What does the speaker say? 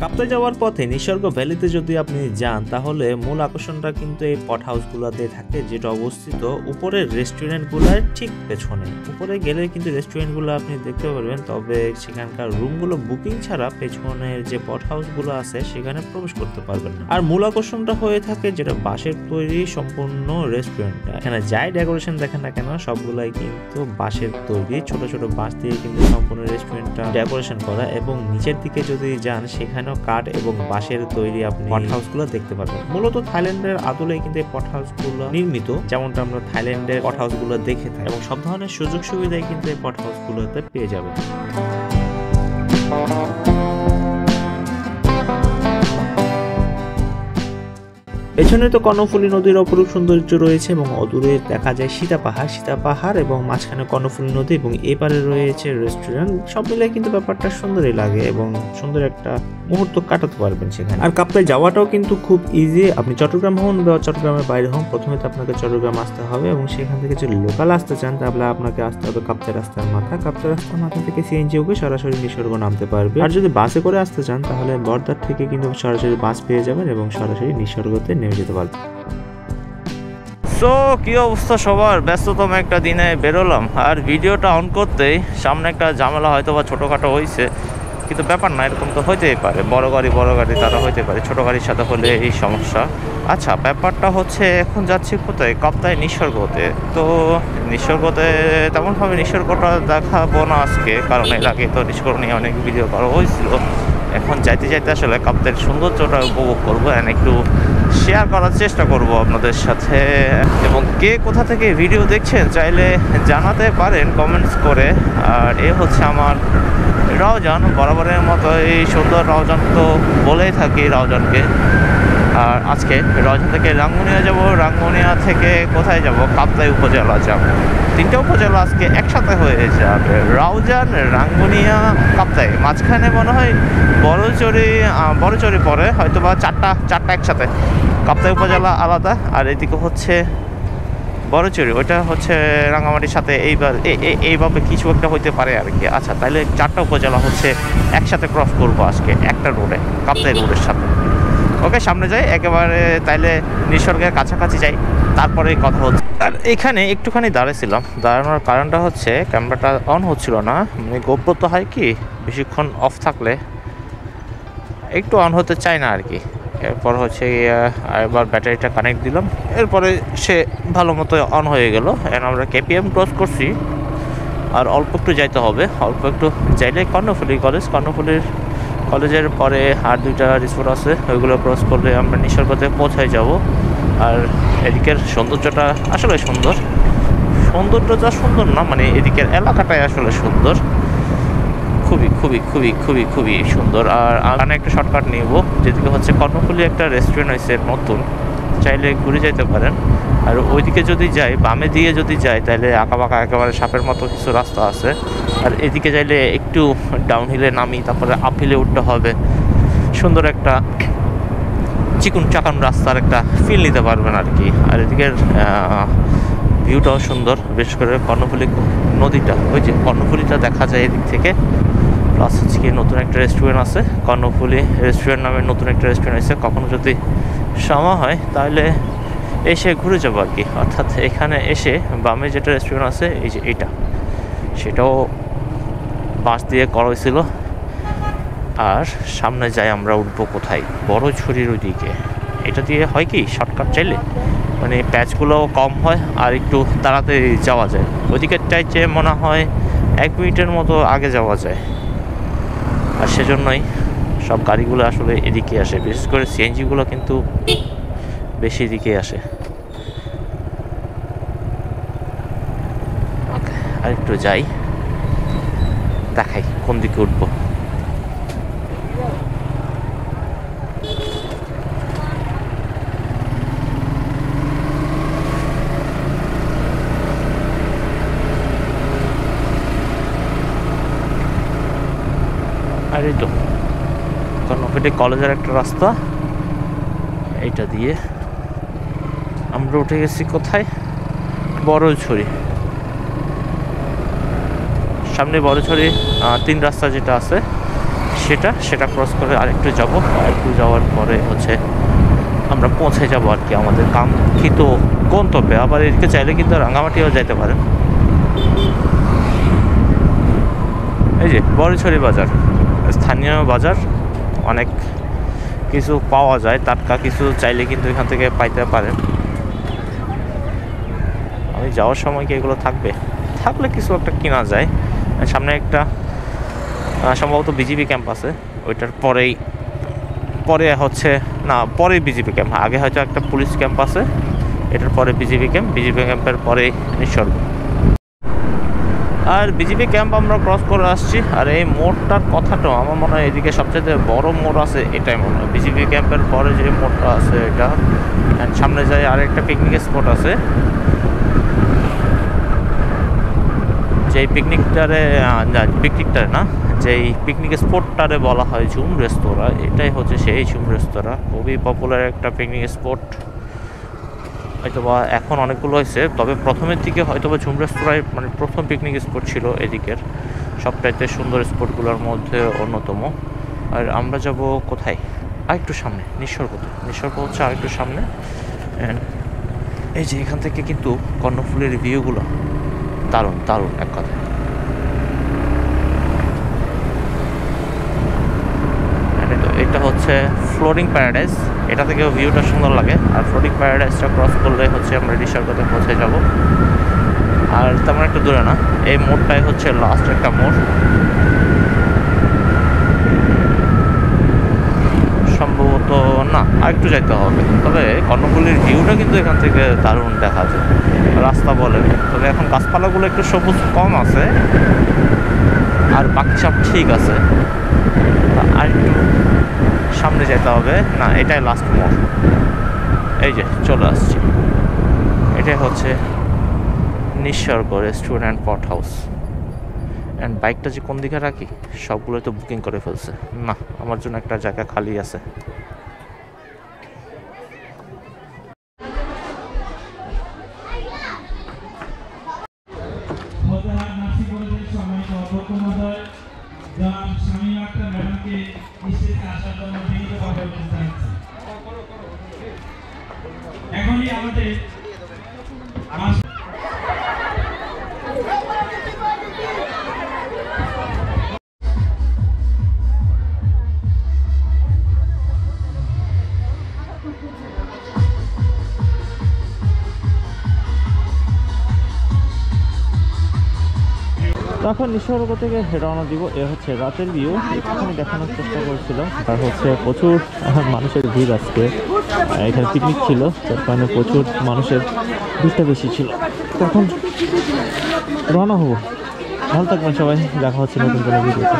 কাপ্তাই যাওয়ার পথে নিসর্গ ভ্যালিতে যদি আপনি যান তাহলে মূল আকর্ষণটা কিন্তু এই পট হাউসগুলোতে থাকে, যেটা অবস্থিত উপরের রেস্টুরেন্টগুলোর ঠিক পেছনে। উপরে গেলে কিন্তু রেস্টুরেন্টগুলো আপনি দেখতে পারবেন, তবে সেখানকার রুমগুলো বুকিং ছাড়া পেছনের যে পট হাউসগুলো আছে সেখানে প্রবেশ করতে পারবেন না। আর মূল আকর্ষণটা হয়ে থাকে যেটা বাঁশের তৈরি সম্পূর্ণ রেস্টুরেন্টটা। এখানে যাই ডেকোরেশন দেখেন না কেন সবগুলাই কিন্তু বাঁশের তৈরি, ছোট ছোট বাঁশ দিয়ে কিন্তু সম্পূর্ণ রেস্টুরেন্টটা ডেকোরেশন করা। এবং নিচের দিকে যদি যান সেখানে কাঠ এবং বাঁশের তৈরি আপনি পট হাউসগুলো দেখতে পাবেন। মূলত থাইল্যান্ডের আদলে কিন্তু এই পট হাউসগুলো নির্মিত, যেমনটা আমরা থাইল্যান্ডের পট হাউসগুলো দেখে থাকি, এবং সব ধরনের সুযোগ সুবিধাই কিন্তু এই পট হাউসগুলোতে পেয়ে যাবেন। পেছনে তো কর্ণফুলী নদীর অপরূপ সৌন্দর্য রয়েছে এবং অদূরে দেখা যায় সীতা পাহাড় এবং মাঝখানে কর্ণফুলী নদী এবং এপারে রয়েছে রেস্টুরেন্ট। সব মিলিয়ে কিন্তু ব্যাপারটা সুন্দরই লাগে এবং সুন্দর একটা মুহূর্ত কাটাতে পারবেন সেখানে। আর কাপ্তাই যাওয়াটাও কিন্তু খুব ইজি। আপনি চট্টগ্রাম হন বা চট্টগ্রামের বাইরে হন, প্রথমে তো আপনাকে চট্টগ্রাম আসতে হবে এবং সেখান থেকে যদি লোকাল আসতে চান তাহলে আপনাকে আসতে হবে কাপ্তাই রাস্তার মাথা থেকে সিএনজি ওকে সরাসরি নিসর্গ নামতে পারবে। আর যদি বাসে করে আসতে চান তাহলে বর্দার থেকে কিন্তু সরাসরি বাস পেয়ে যাবেন এবং সরাসরি নিসর্গতে নেমে যেতে পারবেন। সো কি অবস্থা সবার? ব্যস্ততম একটা দিনে বেরোলাম, আর ভিডিওটা অন করতেই সামনে একটা ঝামেলা হয়তো বা ছোটোখাটো হয়েছে, কিন্তু ব্যাপার না, এরকম তো হইতেই পারে। বড় গাড়ি তারা হইতে পারে, ছোটো গাড়ির সাথে হলে এই সমস্যা। আচ্ছা, ব্যাপারটা হচ্ছে এখন যাচ্ছি কোথায়? কাপ্তাই নিসর্গতে। তো নিসর্গতে তেমনভাবে নিসর্গটা দেখাবো না আজকে, কারণ এর আগে তো নিসর্গ নিয়ে অনেক ভিডিও করা হয়েছিল। এখন যাইতে আসলে কাপ্তাইয়ের সৌন্দর্যটা উপভোগ করবো, একটু শেয়ার করার চেষ্টা করব আপনাদের সাথে। এবং কে কোথা থেকে ভিডিও দেখছেন চাইলে জানাতে পারেন কমেন্টস করে। আর এ হচ্ছে আমার রাউজান, বরাবরের মতো এই সুন্দর রাউজান তো বলেই থাকি রাউজানকে। আর আজকে রাউজান থেকে রাঙ্গুনিয়া যাব, রাঙ্গুনিয়া থেকে কোথায় যাব? কাপ্তাই উপজেলা যাব। 3টা উপজেলা আজকে একসাথে হয়ে যাবে, রাউজান, রাঙ্গুনিয়া, কাপ্তাই। মাঝখানে মনে হয় বড়চরি পরে, হয়তো বা চারটা একসাথে। কাপ্তাই উপজেলা আলাদা, আর এদিকে হচ্ছে বড়চরি, ওইটা হচ্ছে রাঙামাটির সাথে এইভাবে কিছু একটা হইতে পারে আর কি। আচ্ছা, তাহলে 4টা উপজেলা হচ্ছে একসাথে ক্রস করবো আজকে একটা রোডে, কাপ্তাই রোডের সাথে। ওকে, সামনে যাই একেবারে, তাইলে নিসর্গের কাছাকাছি যাই, তারপরে কথা হচ্ছে। আর এখানে একটুখানি দাঁড়ানোর কারণটা হচ্ছে ক্যামেরাটা অন হচ্ছিল না। মানে গোপ্রো তো হয় কি বেশিক্ষণ অফ থাকলে একটু অন হতে চায় না আর কি। এরপর হচ্ছে এবার ব্যাটারিটা কানেক্ট দিলাম, এরপরে সে ভালো মতো অন হয়ে গেল। এখন আমরা কেপিএম ক্রস করছি, আর অল্প একটু যাইতে হবে। অল্প একটু যাইলে কর্ণফুলী কলেজের পরে আর 2টা রিসোর্ট আছে, ওইগুলো ক্রস করলে আমরা নিসর্গতে পৌঁছায় যাব। আর এদিকের সৌন্দর্যটা আসলে সৌন্দর্যটা সুন্দর না, মানে এদিকের এলাকাটাই আসলে সুন্দর, খুবই সুন্দর। আর আমি একটা শর্টকাট নিব, যেদিকে হচ্ছে কর্ণফুলী একটা রেস্টুরেন্ট হয়েছে নতুন, চাইলে ঘুরে যেতে পারেন। আর ওইদিকে যদি যাই, বামে দিয়ে যদি যাই, তাহলে আঁকাবাঁকা একেবারে সাপের মতো কিছু রাস্তা আছে। আর এদিকে যাইলে একটু ডাউন হিলে নামি, তারপরে আপ হিলে উঠতে হবে। সুন্দর একটা চিকুন চাকান রাস্তার একটা ফিল নিতে পারবেন আর কি। আর এদিকের ভিউটাও সুন্দর, বিশেষ করে কর্ণফুলী নদীটা, ওই যে কর্ণফুলীটা দেখা যায় এদিক থেকে। প্লাস হচ্ছে কি নতুন একটা রেস্টুরেন্ট আছে, কর্ণফুলী রেস্টুরেন্ট নামে নতুন একটা রেস্টুরেন্ট আছে। কখনো যদি সময় হয় তাহলে এসে ঘুরে যাবো আর কি। অর্থাৎ এখানে এসে বামে যেটা রেস্টুরেন্ট আছে, এই যে এইটা, সেটাও বাঁশ দিয়ে করা হয়েছিল। আর সামনে যাই আমরা উঠবো কোথায়? বড়ছড়ির ওইদিকে। এটা দিয়ে হয় কি শর্টকাট চাইলে মানে প্যাচগুলোও কম হয় আর একটু তাড়াতাড়ি যাওয়া যায়। ওইদিকের চাইতে মনে হয় 1 মিনিটের মতো আগে যাওয়া যায়। আর সেজন্যই সব গাড়িগুলো আসলে এদিকে আসে, বিশেষ করে সিএনজিগুলো কিন্তু বেশি এদিকে আসে। আর একটু যাই, দেখাই কোন দিকে উঠবো। আর এই তো কর্ণফুলী কলেজের একটা রাস্তা, এইটা দিয়ে আমরা উঠে গেছি কোথায়? বড়ছড়ি। সামনে বড়ছড়ি 3 রাস্তা যেটা আছে সেটা ক্রস করে আরেকটু যাব, আরেকটু যাওয়ার পরে হচ্ছে আমরা পৌঁছে যাব আর কি আমাদের কাঙ্ক্ষিত গন্তব্যে। আবার এদিকে চাইলে কিন্তু রাঙ্গামাটিও যেতে পারেন। এই যে বড়ছড়ি বাজার, স্থানীয় বাজার, অনেক কিছু পাওয়া যায়, টাটকা কিছু চাইলে কিন্তু এখান থেকে পাইতে পারেন। আমি যাওয়ার সময় কি এগুলো থাকলে কিছু একটা কেনা যায়। সামনে একটা সম্ভবত বিজিবি ক্যাম্প আছে, ওইটার পরে হচ্ছে না, পরে বিজিবি ক্যাম্প, আগে হয়তো একটা পুলিশ ক্যাম্প আছে, এটার পরে বিজিবি ক্যাম্পের পরে নিঃসর্গ। আর বিজিবি ক্যাম্প আমরা ক্রস করে আসছি। আর এই মোড়টার কথাটাও আমার মনে হয় এদিকে সবচেয়ে বড় মোড় আছে, এটাই মনে হয় বিজিবি ক্যাম্পের পরে যে মোড়টা আছে এটা। সামনে যায় আরেকটা পিকনিক স্পট আছে, যেই পিকনিকটারে না, যেই পিকনিক স্পটটারে বলা হয় ঝুম রেস্তোরাঁ। এটাই হচ্ছে সেই ঝুম রেস্তোরাঁ, খুবই পপুলার একটা পিকনিক স্পট। হয়তোবা এখন অনেকগুলো হয়েছে, তবে প্রথমের দিকে হয়তোবা ঝুম রেস্তোরাঁয় মানে প্রথম পিকনিক স্পট ছিল এদিকের, সবটাইতে সুন্দর স্পটগুলোর মধ্যে অন্যতম। আর আমরা যাব কোথায়? আরেকটু সামনে, নিঃসর্গ হচ্ছে আরেকটু সামনে। এই যে এখান থেকে কিন্তু কর্ণফুলের ভিউগুলো দারুণ এক কথা। এটা হচ্ছে ফ্লোটিং প্যারাডাইস, এটা থেকে ভিউটা সুন্দর লাগে। আর ফ্লোটিং প্যারাডাইসটা ক্রস করলে হচ্ছে আমরা নিঃসর্গতে পৌঁছে যাব। আর তেমন একটা দূরে না, এই মোড়টাই হচ্ছে লাস্ট একটা মোড়, সম্ভবত না আরেকটু যাইতে হবে। তবে কর্ণফুলীর ভিউটা কিন্তু এখান থেকে দারুণ দেখা যায়, রাস্তা বলে। তবে এখন গাছপালাগুলো একটু সবুজ কম আছে, আর বাকি সব ঠিক আছে। আর একটু সামনে যেতে হবে, না এটাই লাস্ট মোড়। এই যে চলে আসছি, এটাই হচ্ছে Nisarga restaurant and pot house. And বাইকটা যে কোন দিকে রাখি, সবগুলো তো বুকিং করে ফেলছে। না, আমার জন্য একটা জায়গা খালি আছে। এখনই আমাদের তখন নিঃসর্গ থেকে রওনা দিব। এ হচ্ছে রাতের ভিউ, একটুখানি দেখানোর চেষ্টা করছিলাম। আর হচ্ছে প্রচুর মানুষের ভিড় আজকে, এখানে পিকনিক ছিল, তার কারণে প্রচুর মানুষের ভিড়টা বেশি ছিল। তখন রওনা হবো। ভালো থাকবেন সবাই, দেখা হচ্ছে নতুন কোনো ভিডিওতে।